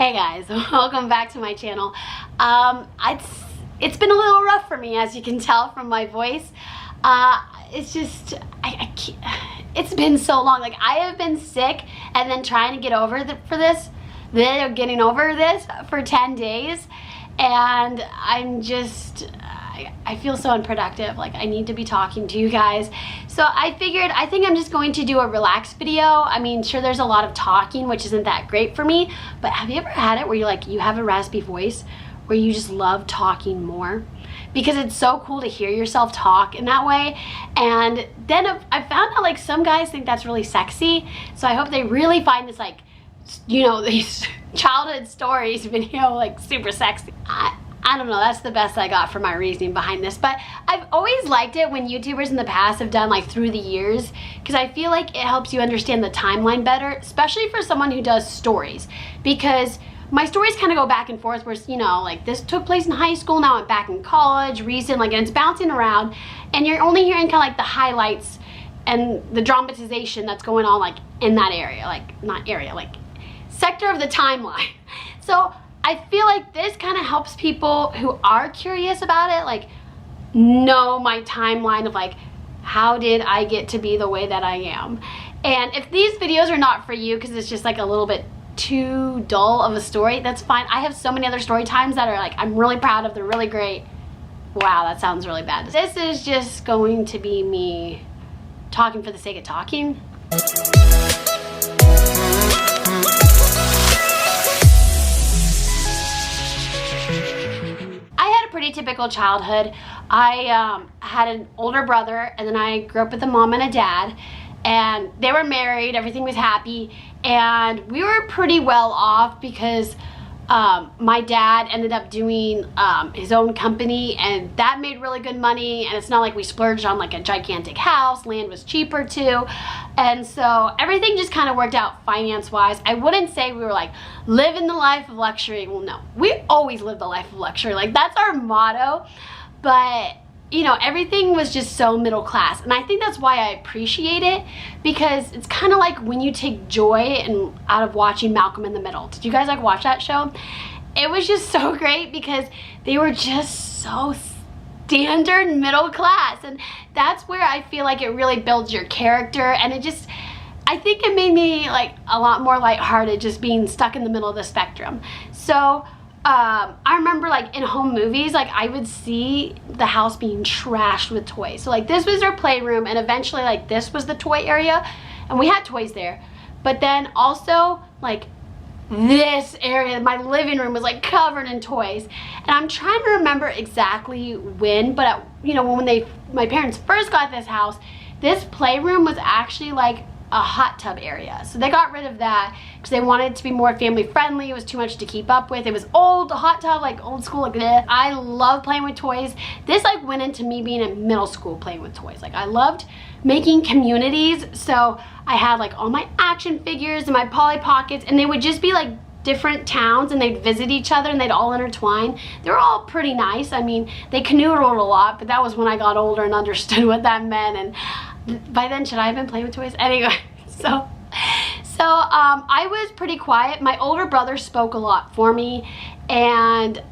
Hey guys, welcome back to my channel. It's been a little rough for me, as you can tell from my voice. It's just, I can't, it's been so long. Like, I have been sick and then trying to get over getting over this for 10 days. And I'm just, I feel so unproductive. Like, I need to be talking to you guys. So I figured, I think I'm just going to do a relaxed video. I mean, sure, there's a lot of talking, which isn't that great for me, but have you ever had it where you have a raspy voice where you just love talking more? Because it's so cool to hear yourself talk in that way. And then I found out, like, some guys think that's really sexy. So I hope they really find this, like, you know, these childhood stories video, like, super sexy. I don't know, that's the best I got for my reasoning behind this, but I've always liked it when YouTubers in the past have done, like, through the years, because I feel like it helps you understand the timeline better, especially for someone who does stories, because my stories kind of go back and forth where, you know, like, this took place in high school, now I'm back in college, recent, like, and it's bouncing around, and you're only hearing kind of like the highlights and the dramatization that's going on, like, in that area, like, not area, like, sector of the timeline. So I feel like this kind of helps people who are curious about it, like, know my timeline of, like, how did I get to be the way that I am. And if these videos are not for you because it's just, like, a little bit too dull of a story, that's fine. I have so many other story times that are, like, I'm really proud of, they're really great. Wow, that sounds really bad. This is just going to be me talking for the sake of talking. Pretty typical childhood. I had an older brother, and then I grew up with a mom and a dad, and they were married, everything was happy, and we were pretty well off because my dad ended up doing his own company, and that made really good money, and it's not like we splurged on, like, a gigantic house. Land was cheaper too, and so everything just kind of worked out finance wise. I wouldn't say we were, like, living the life of luxury. Well, no, we always live the life of luxury, like, that's our motto, but you know, everything was just so middle class, and I think that's why I appreciate it, because it's kind of like when you take joy out of watching Malcolm in the Middle. Did you guys, like, watch that show? It was just so great because they were just so standard middle class, and that's where I feel like it really builds your character, and it just, I think it made me, like, a lot more lighthearted just being stuck in the middle of the spectrum. So I remember, like, in home movies, like, I would see the house being trashed with toys. So, like, this was our playroom, and eventually, like, this was the toy area, and we had toys there. But then also, like, this area, my living room, was, like, covered in toys. And I'm trying to remember exactly when, but you know, when my parents first got this house, this playroom was actually, like, a hot tub area. So they got rid of that because they wanted it to be more family friendly. It was too much to keep up with. It was old, a hot tub, like, old school, like, bleh. I love playing with toys. This, like, went into me being in middle school playing with toys. Like, I loved making communities. So I had, like, all my action figures and my Polly Pockets, and they would just be, like, different towns, and they'd visit each other, and they'd all intertwine. They were all pretty nice. I mean, they canoodled a lot, but that was when I got older and understood what that meant, and by then, should I have been playing with toys? Anyway, so I was pretty quiet. My older brother spoke a lot for me, and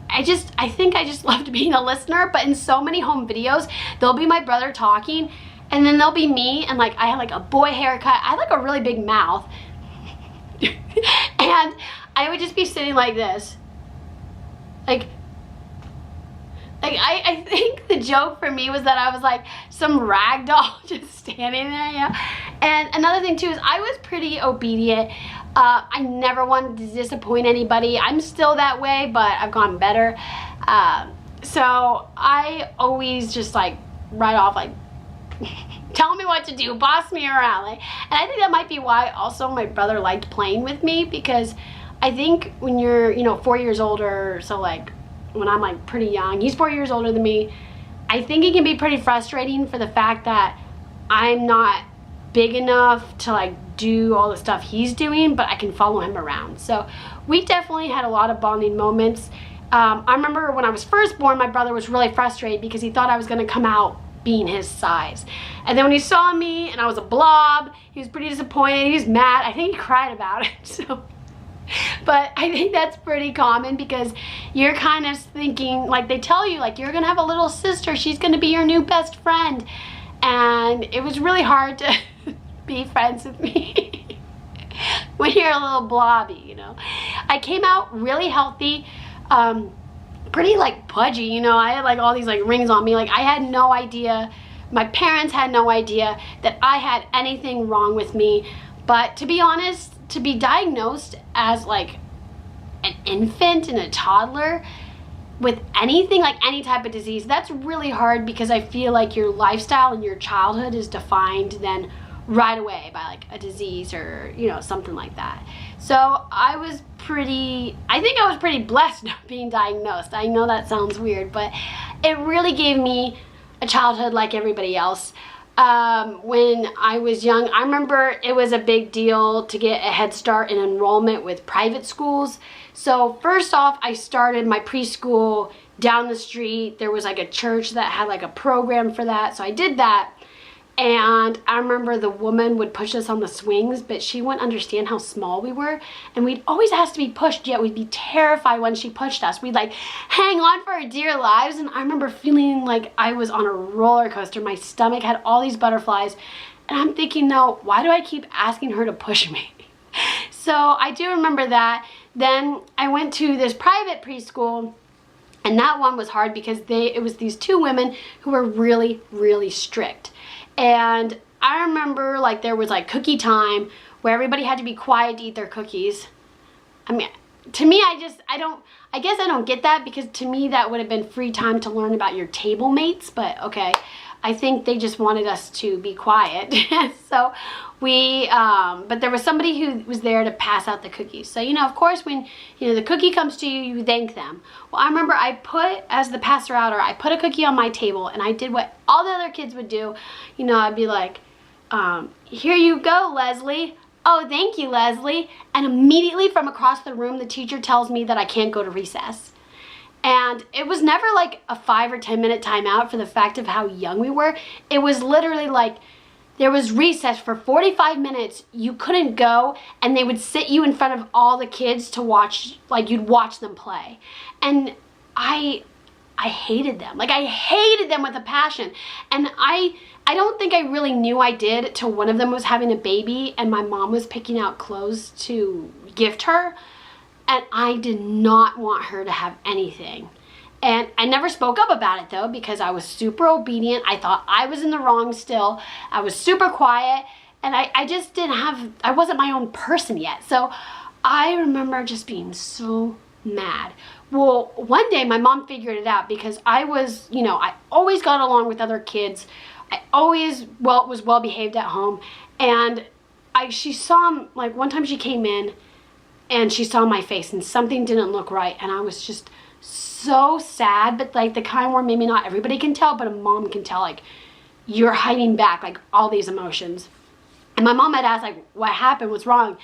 I think I just loved being a listener. But in so many home videos, there'll be my brother talking, and then there'll be me, and, like, I had, like, a boy haircut. I had, like, a really big mouth, and I would just be sitting like this, like I think the joke for me was that I was like some rag doll just standing there, you know? And another thing too is I was pretty obedient. I never wanted to disappoint anybody. I'm still that way, but I've gotten better. So I always just, like, right off, like, tell me what to do, boss me around. Like, and I think that might be why also my brother liked playing with me, because I think when you're, you know, 4 years older, so, like, when I'm, like, pretty young, he's 4 years older than me, I think it can be pretty frustrating for the fact that I'm not big enough to, like, do all the stuff he's doing, but I can follow him around. So we definitely had a lot of bonding moments. I remember when I was first born, my brother was really frustrated because he thought I was going to come out being his size. And then when he saw me and I was a blob, he was pretty disappointed. He was mad. I think he cried about it. So But I think that's pretty common because you're kind of thinking, like they tell you, like you're gonna have a little sister, she's gonna be your new best friend. And it was really hard to be friends with me when you're a little blobby, you know. I came out really healthy, pretty like pudgy, you know. I had like all these like rings on me. Like I had no idea, my parents had no idea that I had anything wrong with me. But to be honest, to be diagnosed as like an infant and a toddler with anything, like any type of disease, that's really hard because I feel like your lifestyle and your childhood is defined then right away by like a disease or, you know, something like that. So I think I was pretty blessed not being diagnosed. I know that sounds weird, but it really gave me a childhood like everybody else. When I was young, I remember it was a big deal to get a head start in enrollment with private schools. So first off, I started my preschool down the street. There was like a church that had like a program for that. So I did that. And I remember the woman would push us on the swings, but she wouldn't understand how small we were. And we'd always ask to be pushed, yet we'd be terrified when she pushed us. We'd like hang on for our dear lives. And I remember feeling like I was on a roller coaster. My stomach had all these butterflies. And I'm thinking, no, why do I keep asking her to push me? So I do remember that. Then I went to this private preschool, and that one was hard because it was these two women who were really, really strict. And I remember like there was like cookie time where everybody had to be quiet to eat their cookies. I mean, to me, I guess I don't get that, because to me that would have been free time to learn about your table mates, but okay. I think they just wanted us to be quiet. So but there was somebody who was there to pass out the cookies. So, you know, of course, when, you know, the cookie comes to you, you thank them. Well, I remember as the passer outer, I put a cookie on my table, and I did what all the other kids would do. You know, I'd be like, here you go, Lesley. Oh, thank you, Lesley. And immediately from across the room, the teacher tells me that I can't go to recess. And it was never like a 5 or 10 minute timeout for the fact of how young we were. It was literally like there was recess for 45 minutes. You couldn't go, and they would sit you in front of all the kids to watch, like you'd watch them play. And I hated them. Like I hated them with a passion. And I don't think I really knew I did till one of them was having a baby and my mom was picking out clothes to gift her. And I did not want her to have anything. And I never spoke up about it though, because I was super obedient. I thought I was in the wrong still. I was super quiet, and I just I wasn't my own person yet. So I remember just being so mad. Well, one day my mom figured it out, because I was, you know, I always got along with other kids. I always was well behaved at home. And she saw, like one time she came in, and she saw my face and something didn't look right, and I was just so sad, but like the kind where maybe not everybody can tell, but a mom can tell, like you're hiding back like all these emotions. And my mom had asked like, what happened, what's wrong?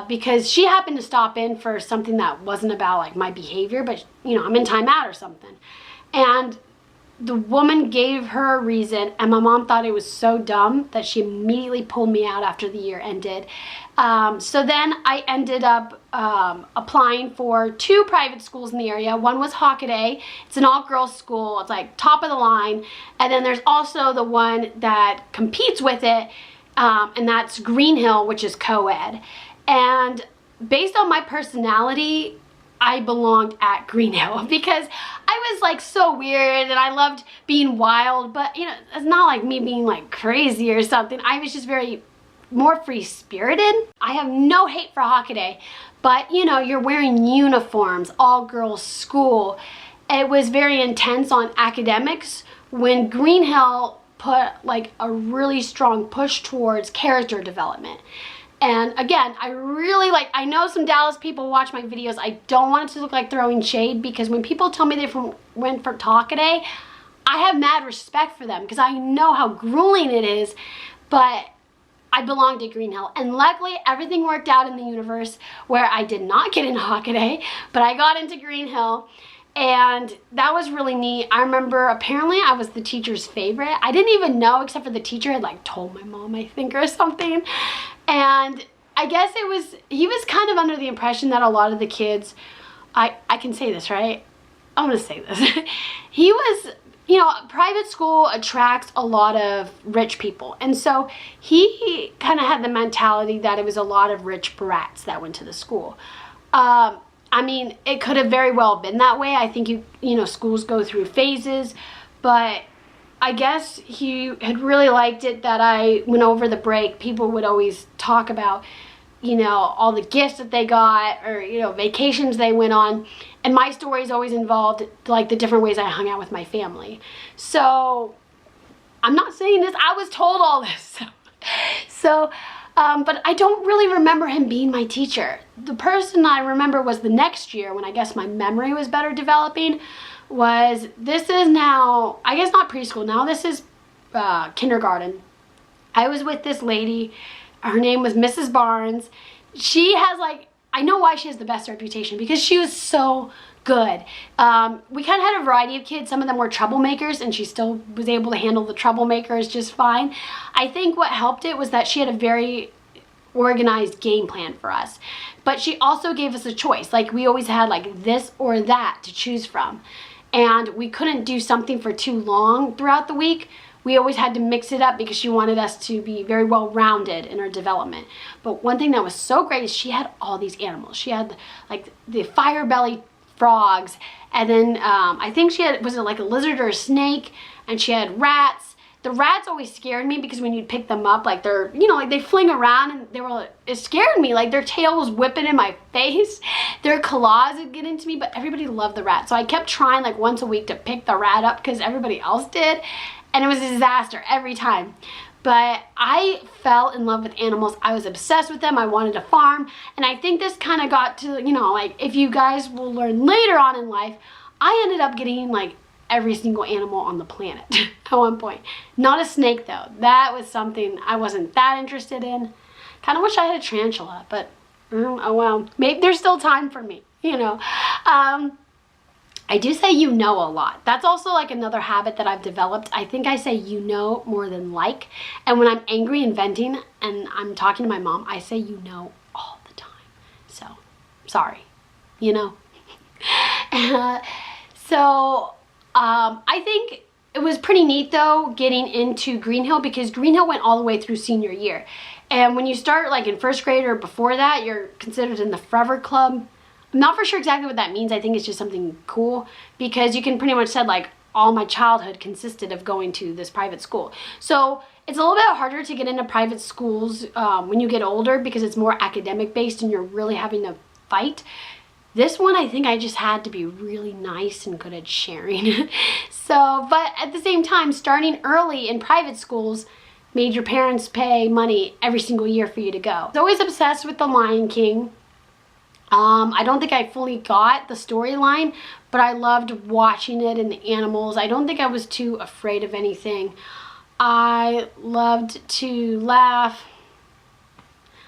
Because she happened to stop in for something that wasn't about like my behavior, but you know, I'm in timeout or something. And the woman gave her a reason, and my mom thought it was so dumb that she immediately pulled me out after the year ended. So then I ended up applying for 2 private schools in the area. One was Hockaday. It's an all-girls school. It's like top of the line. And then there's also the one that competes with it, and that's Green Hill, which is co-ed. And based on my personality, I belonged at Green Hill because I was like so weird and I loved being wild, but you know, it's not like me being like crazy or something. I was just more free-spirited. I have no hate for Hockaday, but you know, you're wearing uniforms, all girls school. It was very intense on academics, when Green Hill put like a really strong push towards character development. And again, I know some Dallas people watch my videos. I don't want it to look like throwing shade, because when people tell me they went for Hockaday, I have mad respect for them because I know how grueling it is, but I belonged at Green Hill. And luckily, everything worked out in the universe where I did not get into Hockaday, but I got into Green Hill. And that was really neat. I remember apparently I was the teacher's favorite. I didn't even know, except for the teacher had like told my mom, I think, or something. And I guess he was kind of under the impression that a lot of the kids, I can say this, right? I'm gonna say this. He was, you know, private school attracts a lot of rich people. And so he kind of had the mentality that it was a lot of rich brats that went to the school. I mean, it could have very well been that way. I think you know, schools go through phases, but I guess he had really liked it that I went over the break. People would always talk about, you know, all the gifts that they got, or, you know, vacations they went on. And my stories always involved, like, the different ways I hung out with my family. So, I'm not saying this, I was told all this. But I don't really remember him being my teacher. The person I remember was the next year, when I guess my memory was better developing, this is now, I guess not preschool, now this is kindergarten. I was with this lady, her name was Mrs. Barnes. She has, like, I know why she has the best reputation, because she was so good. We kind of had a variety of kids. Some of them were troublemakers, and she still was able to handle the troublemakers just fine. I think what helped it was that she had a very organized game plan for us. But she also gave us a choice. Like, we always had, like, this or that to choose from. And we couldn't do something for too long throughout the week. We always had to mix it up because she wanted us to be very well-rounded in our development. But one thing that was so great is she had all these animals. She had, like, the fire-belly frogs, and then I think she had, was it like a lizard or a snake, and she had rats. The rats always scared me because when you'd pick them up, like, they're, you know, like, they fling around, and it scared me. Like, their tail was whipping in my face. Their claws would get into me, but everybody loved the rat. So I kept trying, like, once a week to pick the rat up because everybody else did. And it was a disaster every time. But I fell in love with animals. I was obsessed with them. I wanted to farm. And I think this kind of got to, you know, like, if you guys will learn later on in life, I ended up getting, like, every single animal on the planet at one point. Not a snake, though. That was something I wasn't that interested in. Kind of wish I had a tarantula, but oh well. Maybe there's still time for me, you know. I do say you know a lot. That's also, like, another habit that I've developed. I think I say you know more than like. And when I'm angry and venting and I'm talking to my mom, I say you know all the time. So, sorry, you know. I think it was pretty neat, though, getting into Green Hill, because Green Hill went all the way through senior year. And when you start, like, in first grade or before that, you're considered in the Forever Club. I'm not for sure exactly what that means. I think it's just something cool, because you can pretty much say, like, all my childhood consisted of going to this private school. So it's a little bit harder to get into private schools when you get older, because it's more academic based and you're really having to fight. This one, I think I just had to be really nice and good at sharing. But at the same time, starting early in private schools made your parents pay money every single year for you to go. I was always obsessed with The Lion King. I don't think I fully got the storyline, but I loved watching it and the animals. I don't think I was too afraid of anything. I loved to laugh.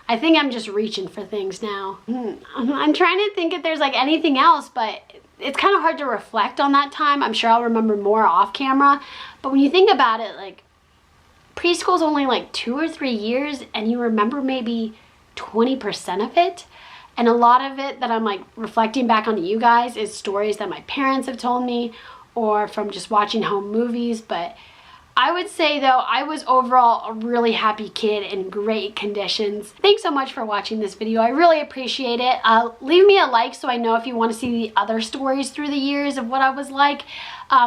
I think I'm just reaching for things now. I'm trying to think if there's, like, anything else, but it's kind of hard to reflect on that time. I'm sure I'll remember more off camera. But when you think about it, like, preschool's only like 2 or 3 years, and you remember maybe 20% of it. And a lot of it that I'm, like, reflecting back onto you guys is stories that my parents have told me, or from just watching home movies. But I would say, though, I was overall a really happy kid in great conditions. Thanks so much for watching this video. I really appreciate it. Leave me a like so I know if you want to see the other stories through the years of what I was like.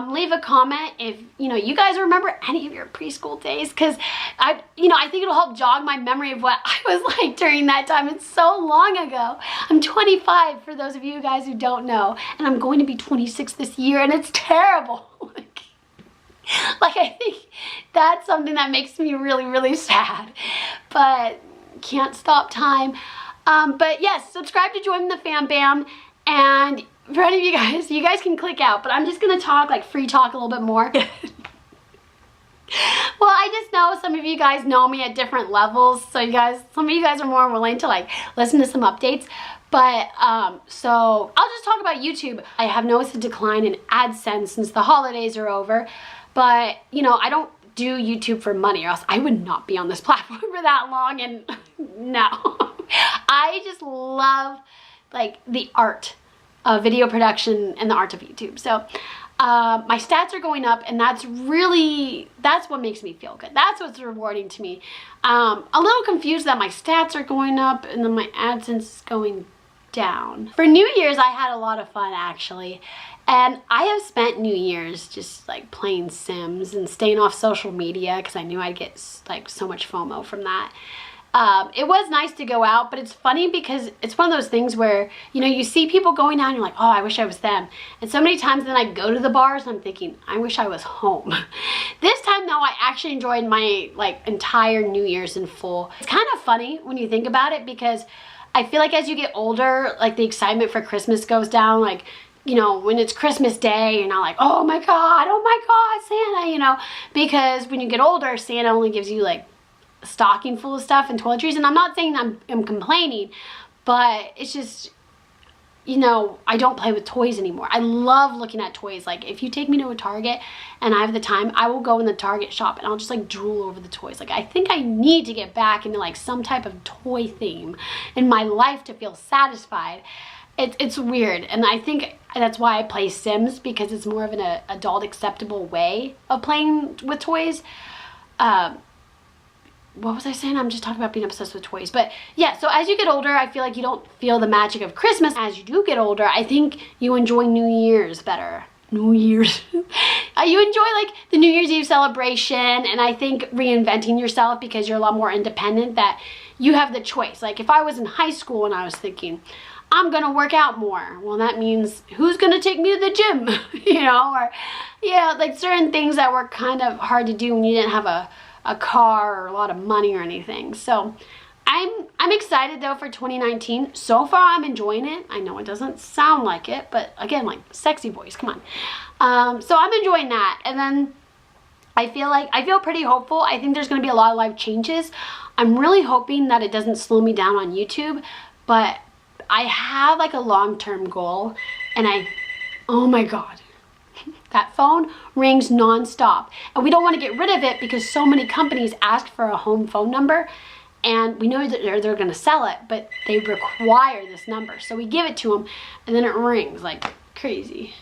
Leave a comment if, you know, you guys remember any of your preschool days, because I think it'll help jog my memory of what I was like during that time. It's so long ago. I'm 25 for those of you guys who don't know, and I'm going to be 26 this year, and it's terrible. Like, I think that's something that makes me really, really sad, but can't stop time. But yes, subscribe to join the Fam Bam, and for any of you guys can click out, but I'm just gonna talk, like, free talk a little bit more. Well, I just know some of you guys know me at different levels, so some of you guys are more willing to, like, listen to some updates. But so I'll just talk about YouTube. I have noticed a decline in AdSense since the holidays are over. But, you know, I don't do YouTube for money, or else I would not be on this platform for that long, and no. I just love like the art of video production and the art of YouTube. So my stats are going up, and that's what makes me feel good. That's what's rewarding to me. A little confused that my stats are going up and then my AdSense is going down. For New Year's, I had a lot of fun actually. And I have spent New Year's just like playing Sims and staying off social media because I knew I'd get like so much FOMO from that. It was nice to go out, but it's funny because it's one of those things where, you know, you see people going out and you're like, oh, I wish I was them. And so many times then I go to the bars and I'm thinking, I wish I was home. This time though, I actually enjoyed my like entire New Year's in full. It's kind of funny when you think about it because I feel like as you get older, like the excitement for Christmas goes down. Like, you know, when it's Christmas Day, you're not like, oh my God, Santa, you know, because when you get older, Santa only gives you like a stocking full of stuff and toiletries. And I'm not saying I'm complaining, but it's just, you know, I don't play with toys anymore. I love looking at toys. Like if you take me to a Target and I have the time, I will go in the Target shop and I'll just like drool over the toys. Like I think I need to get back into like some type of toy theme in my life to feel satisfied. It's weird, and I think that's why I play Sims, because it's more of an adult acceptable way of playing with toys. What was I saying? I'm just talking about being obsessed with toys. But yeah, so as you get older, I feel like you don't feel the magic of Christmas. As you do get older, I think you enjoy New Year's better. New Year's. You enjoy like the New Year's Eve celebration, and I think reinventing yourself because you're a lot more independent, that you have the choice. Like if I was in high school and I was thinking, I'm gonna work out more. Well, that means who's gonna take me to the gym? You know, or yeah, like certain things that were kind of hard to do when you didn't have a car or a lot of money or anything. So I'm excited though for 2019. So far I'm enjoying it. I know it doesn't sound like it, but again, like sexy voice, come on. So I'm enjoying that. And then I feel pretty hopeful. I think there's gonna be a lot of life changes. I'm really hoping that it doesn't slow me down on YouTube, but I have like a long-term goal, and oh my God, that phone rings non-stop, and we don't want to get rid of it because so many companies ask for a home phone number, and we know that they're going to sell it, but they require this number. So we give it to them, and then it rings like crazy.